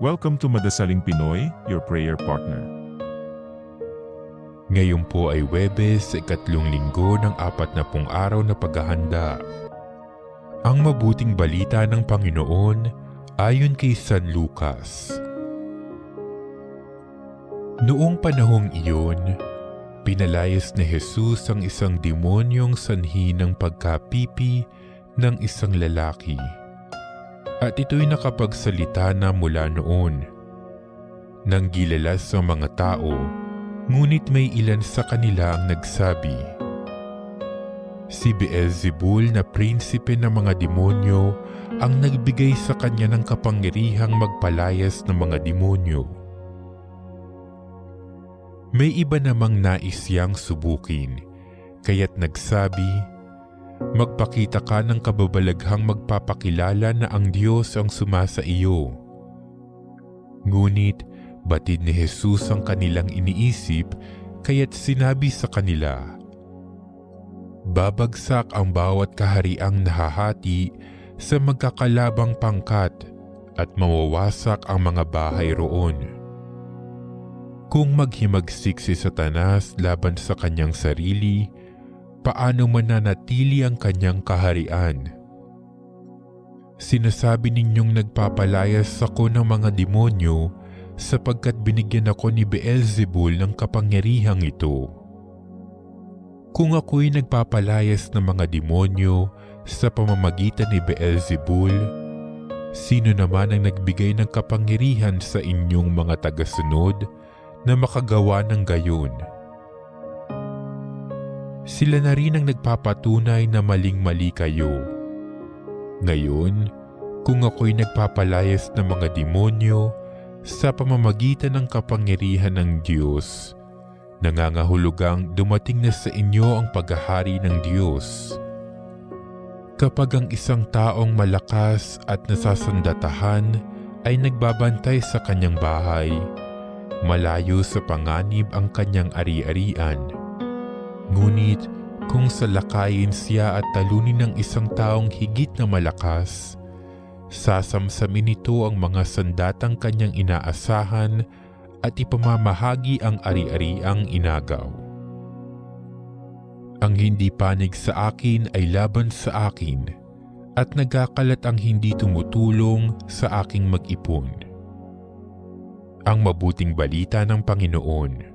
Welcome to Madasaling Pinoy, your prayer partner. Ngayon po ay Huwebes, ikatlong linggo ng 40 araw na paghahanda. Ang mabuting balita ng Panginoon ayon kay San Lucas. Noong panahong iyon, pinalayas ni Jesus ang isang demonyong sanhi ng pagkapipi ng isang lalaki. At ito'y nakapagsalita na mula noon. Nang gilalas ang mga tao, ngunit may ilan sa kanila ang nagsabi, "Si Beelzebul na prinsipe ng mga demonyo ang nagbigay sa kanya ng kapangyarihang magpalayas ng mga demonyo." May iba namang nais siyang subukin, kaya't nagsabi, "Magpakita ka ng kababalaghang magpapakilala na ang Diyos ang sumasa iyo." Ngunit batid ni Jesus ang kanilang iniisip, kaya't sinabi sa kanila, "Babagsak ang bawat kahariang nahahati sa magkakalabang pangkat at mawawasak ang mga bahay roon. Kung maghimagsik si Satanas laban sa kanyang sarili, paano mananatili ang kanyang kaharian? Sinasabi ninyong nagpapalayas ako ng mga demonyo sapagkat binigyan ako ni Beelzebul ng kapangyarihang ito. Kung ako'y nagpapalayas ng mga demonyo sa pamamagitan ni Beelzebul, sino naman ang nagbigay ng kapangyarihan sa inyong mga tagasunod na makagawa ng gayon? Sila na rin ang nagpapatunay na maling-mali kayo. Ngayon, kung ako'y nagpapalayas ng mga demonyo sa pamamagitan ng kapangyarihan ng Diyos, nangangahulugang dumating na sa inyo ang paghahari ng Diyos. Kapag ang isang taong malakas at nasasandatahan ay nagbabantay sa kanyang bahay, malayo sa panganib ang kanyang ari-arian. Ngunit kung salakayin siya at talunin ng isang taong higit na malakas, sasamsamin nito ang mga sandatang kanyang inaasahan at ipamamahagi ang ari-ariang inagaw. Ang hindi panig sa akin ay laban sa akin, at nagkakalat ang hindi tumutulong sa aking mag-ipon. Ang mabuting balita ng Panginoon.